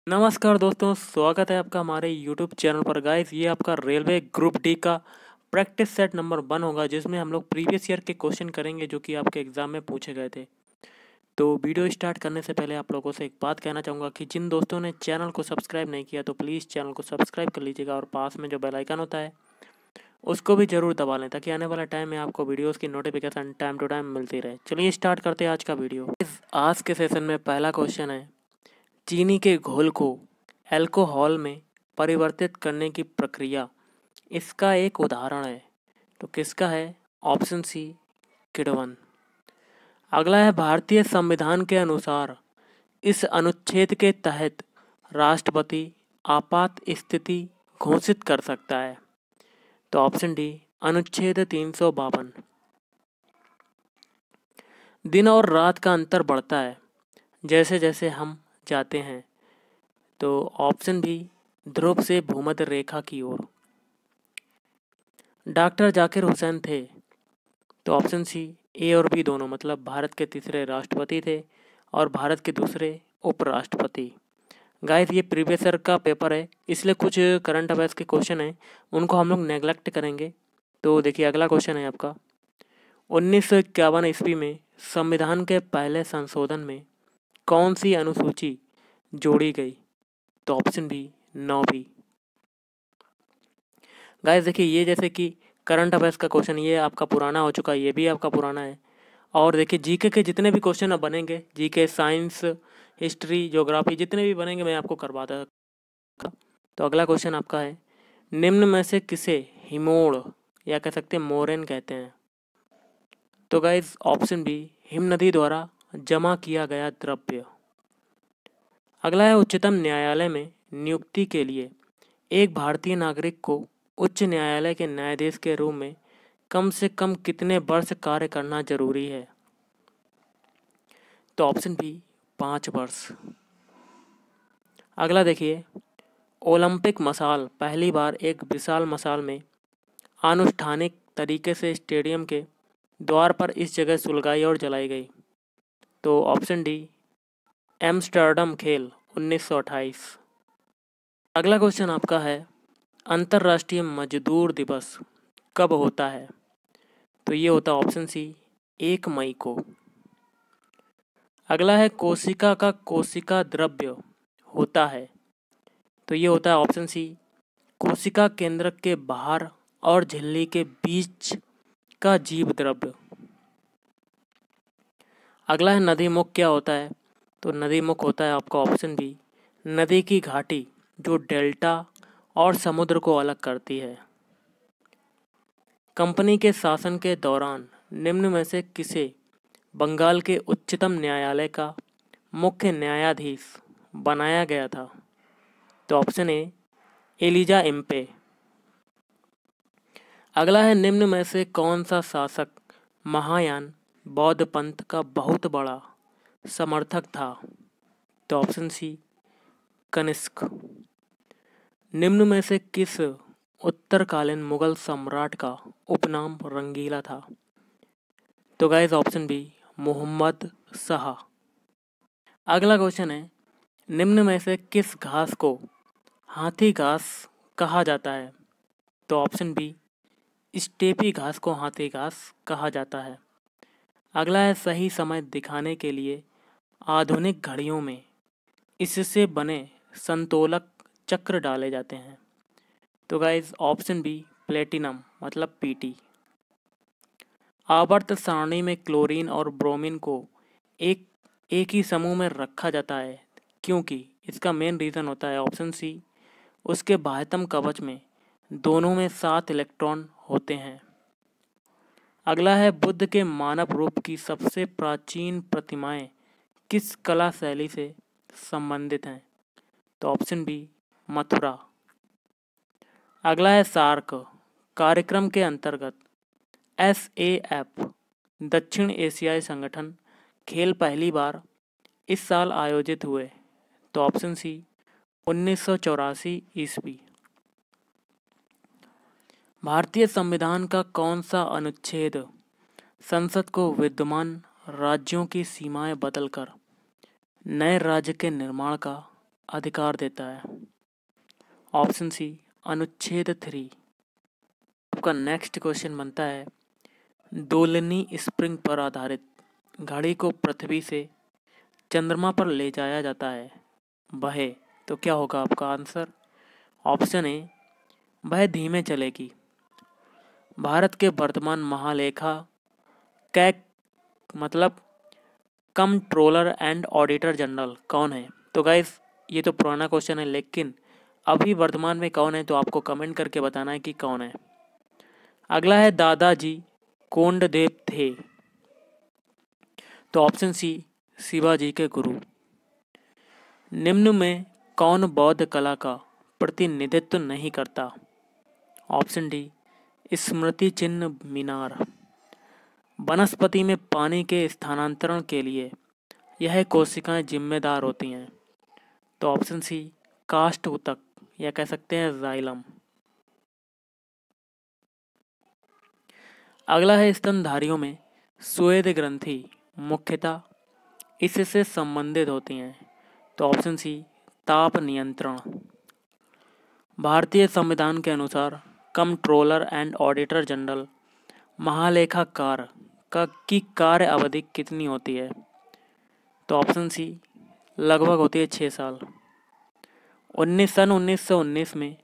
नमस्कार दोस्तों, स्वागत है आपका हमारे YouTube चैनल पर। गाइस, ये आपका रेलवे ग्रुप डी का प्रैक्टिस सेट नंबर 1 होगा, जिसमें हम लोग प्रीवियस ईयर के क्वेश्चन करेंगे जो कि आपके एग्जाम में पूछे गए थे। तो वीडियो स्टार्ट करने से पहले आप लोगों से एक बात कहना चाहूँगा कि जिन दोस्तों ने चैनल को सब्सक्राइब नहीं किया तो प्लीज़ चैनल को सब्सक्राइब कर लीजिएगा और पास में जो बेल आइकन होता है उसको भी ज़रूर दबा लें, ताकि आने वाला टाइम में आपको वीडियोज़ की नोटिफिकेशन टाइम टू टाइम मिलती रहे। चलिए स्टार्ट करते हैं आज का वीडियो। आज के सेशन में पहला क्वेश्चन है, चीनी के घोल को अल्कोहल में परिवर्तित करने की प्रक्रिया, इसका एक उदाहरण है। तो किसका है? ऑप्शन सी, किण्वन। अगला है, भारतीय संविधान के अनुसार इस अनुच्छेद के तहत राष्ट्रपति आपात स्थिति घोषित कर सकता है। तो ऑप्शन डी, अनुच्छेद 352। दिन और रात का अंतर बढ़ता है जैसे जैसे हम जाते हैं। तो ऑप्शन बी, ध्रुव से भूमध्य रेखा की ओर। डॉक्टर जाकिर हुसैन थे। तो ऑप्शन सी, ए और बी दोनों, मतलब भारत के तीसरे राष्ट्रपति थे और भारत के दूसरे उपराष्ट्रपति। गाइस, ये प्रीवियस ईयर का पेपर है, इसलिए कुछ करंट अफेयर्स के क्वेश्चन हैं, उनको हम लोग नेग्लेक्ट करेंगे। तो देखिए, अगला क्वेश्चन है आपका, 1951 ईस्वी में संविधान के पहले संशोधन में कौन सी अनुसूची जोड़ी गई? तो ऑप्शन बी, 9वीं। गाइस देखिए, ये जैसे कि करंट अफेयर्स का क्वेश्चन, ये आपका पुराना हो चुका है, ये भी आपका पुराना है। और देखिए, जीके के जितने भी क्वेश्चन अब बनेंगे, जीके, साइंस, हिस्ट्री, ज्योग्राफी, जितने भी बनेंगे मैं आपको करवाता। तो अगला क्वेश्चन आपका है, निम्न में से किसे हिमोड़ या कह सकते हैं मोरेन कहते हैं? तो गाइस, ऑप्शन बी, हिम नदी द्वारा जमा किया गया द्रव्य। अगला है, उच्चतम न्यायालय में नियुक्ति के लिए एक भारतीय नागरिक को उच्च न्यायालय के न्यायाधीश के रूप में कम से कम कितने वर्ष कार्य करना जरूरी है? तो ऑप्शन बी, 5 वर्ष। अगला देखिए, ओलंपिक मशाल पहली बार एक विशाल मशाल में आनुष्ठानिक तरीके से स्टेडियम के द्वार पर इस जगह सुलगाई और जलाई गई। तो ऑप्शन डी, एम्स्टर्डम खेल 1928। अगला क्वेश्चन आपका है, अंतर्राष्ट्रीय मजदूर दिवस कब होता है? तो ये होता है ऑप्शन सी, 1 मई को। अगला है, कोशिका का कोशिका द्रव्य होता है। तो ये होता है ऑप्शन सी, कोशिका केंद्रक के बाहर और झिल्ली के बीच का जीव द्रव्य। अगला है, नदी मुख क्या होता है? तो नदी मुख होता है आपका ऑप्शन बी, नदी की घाटी जो डेल्टा और समुद्र को अलग करती है। कंपनी के शासन के दौरान निम्न में से किसे बंगाल के उच्चतम न्यायालय का मुख्य न्यायाधीश बनाया गया था? तो ऑप्शन ए, एलिजा इम्पे। अगला है, निम्न में से कौन सा शासक महायान बौद्ध पंथ का बहुत बड़ा समर्थक था? तो ऑप्शन सी, कनिष्क। निम्न में से किस उत्तरकालीन मुगल सम्राट का उपनाम रंगीला था? तो guys, option B, Mohammad Shah. अगला क्वेश्चन है, निम्न में से किस घास को हाथी घास कहा जाता है? तो ऑप्शन बी, स्टेपी घास को हाथी घास कहा जाता है। अगला है, सही समय दिखाने के लिए आधुनिक घड़ियों में इससे बने संतोलक चक्र डाले जाते हैं। तो गाइस, ऑप्शन बी, प्लेटिनम मतलब पीटी। आवर्त सारणी में क्लोरीन और ब्रोमीन को एक एक ही समूह में रखा जाता है, क्योंकि इसका मेन रीज़न होता है ऑप्शन सी, उसके बाह्यतम कवच में दोनों में 7 इलेक्ट्रॉन होते हैं। अगला है, बुद्ध के मानव रूप की सबसे प्राचीन प्रतिमाएं किस कला शैली से संबंधित हैं? तो ऑप्शन बी, मथुरा। अगला है, सार्क कार्यक्रम के अंतर्गत SAF दक्षिण एशियाई संगठन खेल पहली बार इस साल आयोजित हुए। तो ऑप्शन सी, 1984 ईस्वी। भारतीय संविधान का कौन सा अनुच्छेद संसद को विद्यमान राज्यों की सीमाएं बदलकर नए राज्य के निर्माण का अधिकार देता है? ऑप्शन सी अनुच्छेद 3। आपका नेक्स्ट क्वेश्चन बनता है, दोलनी स्प्रिंग पर आधारित घड़ी को पृथ्वी से चंद्रमा पर ले जाया जाता है, वह तो क्या होगा आपका आंसर? ऑप्शन ए वह धीमे चलेगी। भारत के वर्तमान महालेखा कैक मतलब कंट्रोलर एंड ऑडिटर जनरल कौन है? तो गाइस ये तो पुराना क्वेश्चन है, लेकिन अभी वर्तमान में कौन है तो आपको कमेंट करके बताना है कि कौन है। अगला है दादाजी कोंडदेव थे, तो ऑप्शन सी शिवाजी के गुरु। निम्न में कौन बौद्ध कला का प्रतिनिधित्व नहीं करता? ऑप्शन डी स्मृति चिन्ह मीनार। वनस्पति में पानी के स्थानांतरण के लिए यह कोशिकाएं जिम्मेदार होती हैं, तो ऑप्शन सी काष्ठ ऊतक या कह सकते हैं जाइलम। अगला है स्तनधारियों में स्वेद ग्रंथि मुख्यतः इससे संबंधित होती हैं, तो ऑप्शन सी ताप नियंत्रण। भारतीय संविधान के अनुसार कंट्रोलर एंड ऑडिटर जनरल महालेखाकार की कार्य अवधि कितनी होती है? तो ऑप्शन सी लगभग होती है 6 साल। 1919 में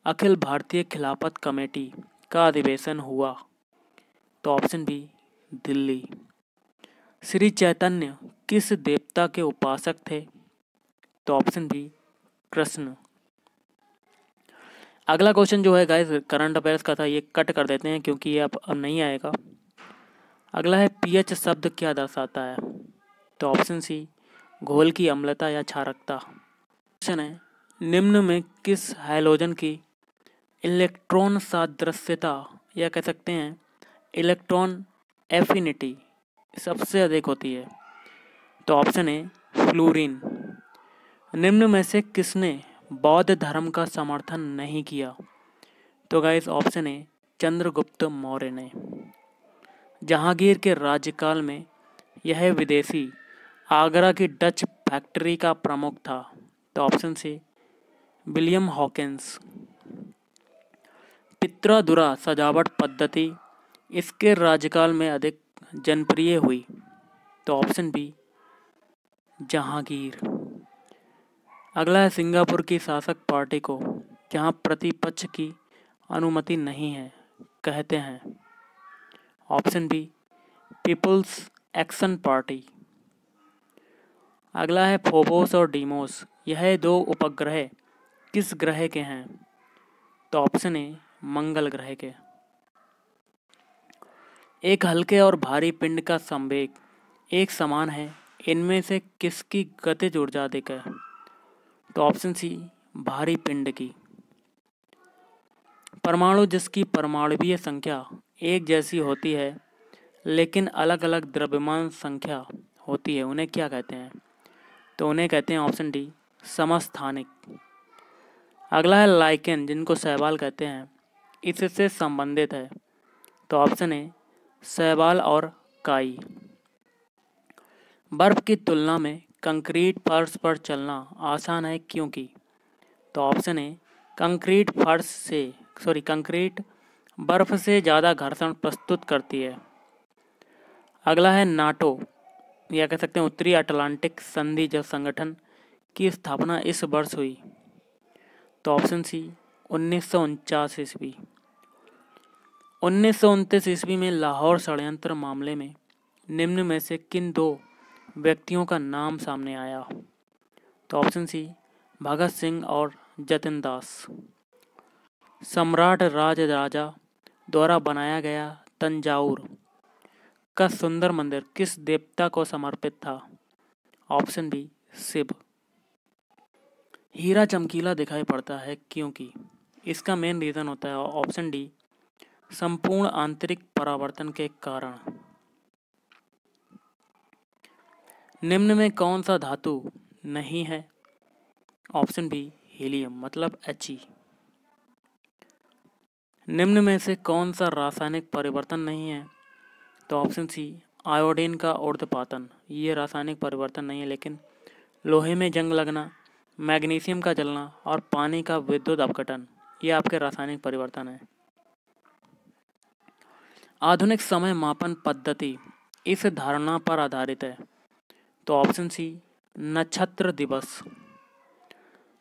अखिल भारतीय खिलाफत कमेटी का अधिवेशन हुआ, तो ऑप्शन बी दिल्ली। श्री चैतन्य किस देवता के उपासक थे? तो ऑप्शन बी कृष्ण। अगला क्वेश्चन जो है गाइस करंट अफेयर्स का था, ये कट कर देते हैं क्योंकि ये अब नहीं आएगा। अगला है पीएच शब्द क्या दर्शाता है? तो ऑप्शन सी घोल की अम्लता या क्षारकता। क्वेश्चन है निम्न में किस हैलोजन की इलेक्ट्रॉन सादृश्यता या कह सकते हैं इलेक्ट्रॉन एफिनिटी सबसे अधिक होती है? तो ऑप्शन ए फ्लोरीन। निम्न में से किसने बौद्ध धर्म का समर्थन नहीं किया? तो guys option A Chandragupta Maurya ने। जहांगीर के राज्यकाल में यह विदेशी आगरा की डच फैक्ट्री का प्रमुख था, तो ऑप्शन सी विलियम हॉकिंस। पित्रादुरा सजावट पद्धति इसके राज्यकाल में अधिक जनप्रिय हुई, तो ऑप्शन बी जहांगीर। अगला है सिंगापुर की शासक पार्टी को जहां प्रतिपक्ष की अनुमति नहीं है कहते हैं? Option B people's action party. अगला है फोबोस और डीमोस, यह 2 उपग्रह किस ग्रह के हैं? तो ऑप्शन ए मंगल ग्रह के। एक हल्के और भारी पिंड का संवेग एक समान है, इनमें से किसकी गतिज ऊर्जा अधिक है? तो ऑप्शन सी भारी पिंड की। परमाणु जिसकी परमाणुवीय संख्या एक जैसी होती है लेकिन अलग अलग द्रव्यमान संख्या होती है, उन्हें क्या कहते हैं? तो उन्हें कहते हैं ऑप्शन डी समस्थानिक। अगला है लाइकेन जिनको शैवाल कहते हैं, इससे संबंधित है, तो ऑप्शन ए शैवाल और काई। बर्फ की तुलना में कंक्रीट फर्श पर चलना आसान है क्योंकि? तो ऑप्शन ए कंक्रीट बर्फ से ज़्यादा घर्षण प्रस्तुत करती है। अगला है नाटो या कह सकते हैं उत्तरी अटलांटिक संधि जल संगठन की स्थापना इस वर्ष हुई, तो ऑप्शन सी 1949 ईस्वी। 1929 ईस्वी में लाहौर षड्यंत्र मामले में निम्न में से किन 2 व्यक्तियों का नाम सामने आया? तो ऑप्शन सी भगत सिंह और जतिन दास। सम्राट राजराजा द्वारा बनाया गया तंजावुर का सुंदर मंदिर किस देवता को समर्पित था? Option B Shiv. हीरा चमकीला दिखाई पड़ता है क्योंकि? इसका मेन रीजन होता है ऑप्शन डी संपूर्ण आंतरिक परावर्तन के कारण। निम्न में कौन सा धातु नहीं है? ऑप्शन बी हीलियम मतलब He। निम्न में से कौन सा रासायनिक परिवर्तन नहीं है? तो ऑप्शन सी आयोडीन का ऊर्ध्वपातन। ये रासायनिक परिवर्तन नहीं है, लेकिन लोहे में जंग लगना, मैग्नीशियम का जलना और पानी का विद्युत अपघटन, ये आपके रासायनिक परिवर्तन है। आधुनिक समय मापन पद्धति इस धारणा पर आधारित है। तो ऑप्शन सी नक्षत्र दिवस।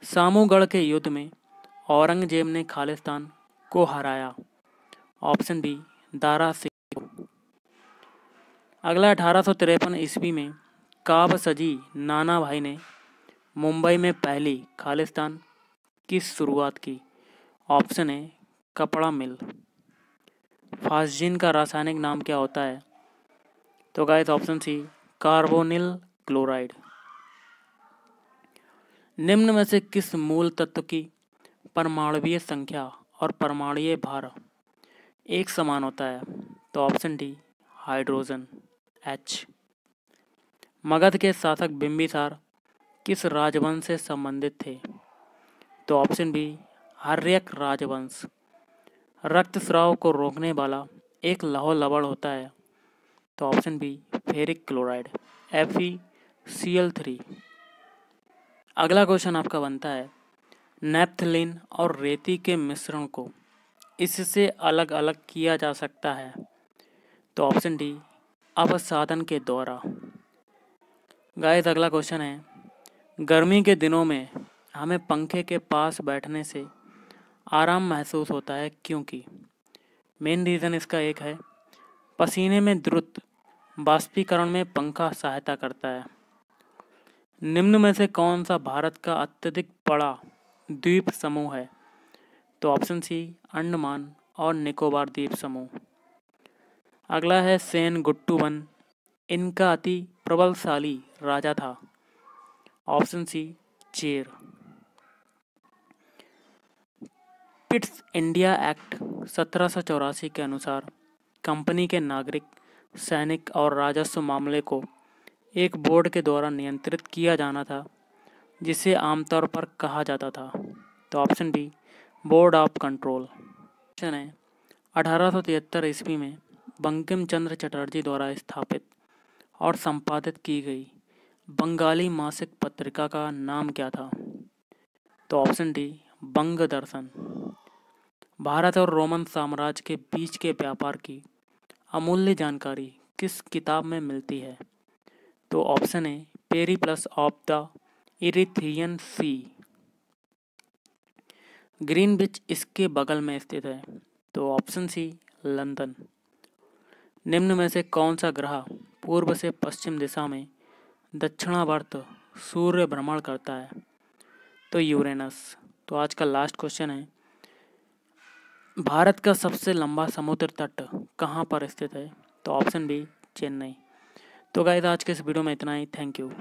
सामूगढ़ के युद्ध में औरंगजेब ने खालिस्तान को हराया। Option B Dara Singh. अगला 1853 ईस्वी में काब सजी नाना भाई ने मुंबई में पहली खालिस्तान की शुरुआत की। ऑप्शन ए कपड़ा मिल। फास्जिन का रासायनिक नाम क्या होता है? तो guys option C carbonyl chloride. निम्न में से किस मूल तत्व की परमाणुवीय संख्या और परमाणुीय भार एक समान होता है? तो option D hydrogen H। Magadh के शासक बिंबिसार किस राजवंश से संबंधित थे? तो ऑप्शन बी हर्यक राजवंश। रक्तस्राव को रोकने वाला एक लौह लवण होता है। तो option B ferric chloride FeCl3। अगला क्वेश्चन आपका बनता है नैप्थलीन और रेती के मिश्रण को इससे अलग अलग किया जा सकता है। तो ऑप्शन डी अवसादन के द्वारा। गाइस अगला क्वेश्चन है गर्मी के दिनों में हमें पंखे के पास बैठने से आराम महसूस होता है क्योंकि मेन रीज़न इसका एक है पसीने में द्रुत बाष्पीकरण में पंखा सहायता करता है। निम्न में से कौन सा भारत का अत्यधिक बड़ा द्वीप समूह है? तो ऑप्शन सी अंडमान और निकोबार द्वीप समूह। अगला है सेन गुट्टू वन इनका अति प्रबलशाली राजा था। Option C Chera. Pitt's India Act 1784 के अनुसार कंपनी के नागरिक, सैनिक और राजस्व मामले को एक बोर्ड के द्वारा नियंत्रित किया जाना था जिसे आमतौर पर कहा जाता था। तो option B board of control. Option है 1873 ईस्वी में बंकिम चंद्र चटर्जी द्वारा स्थापित और संपादित की गई बंगाली मासिक पत्रिका का नाम क्या था? तो ऑप्शन डी बंग दर्शन। भारत और रोमन साम्राज्य के बीच के व्यापार की अमूल्य जानकारी किस किताब में मिलती है? तो option A periplus of the Erythraean sea. Greenwich इसके बगल में स्थित है। तो ऑप्शन सी लंदन। निम्न में से कौन सा ग्रह पूर्व से पश्चिम दिशा में दक्षिणावर्त सूर्य भ्रमण करता है? तो यूरेनस। तो आज का लास्ट क्वेश्चन है भारत का सबसे लंबा समुद्र तट कहाँ पर स्थित है? तो ऑप्शन बी चेन्नई। तो गाइस आज के इस वीडियो में इतना ही। Thank you.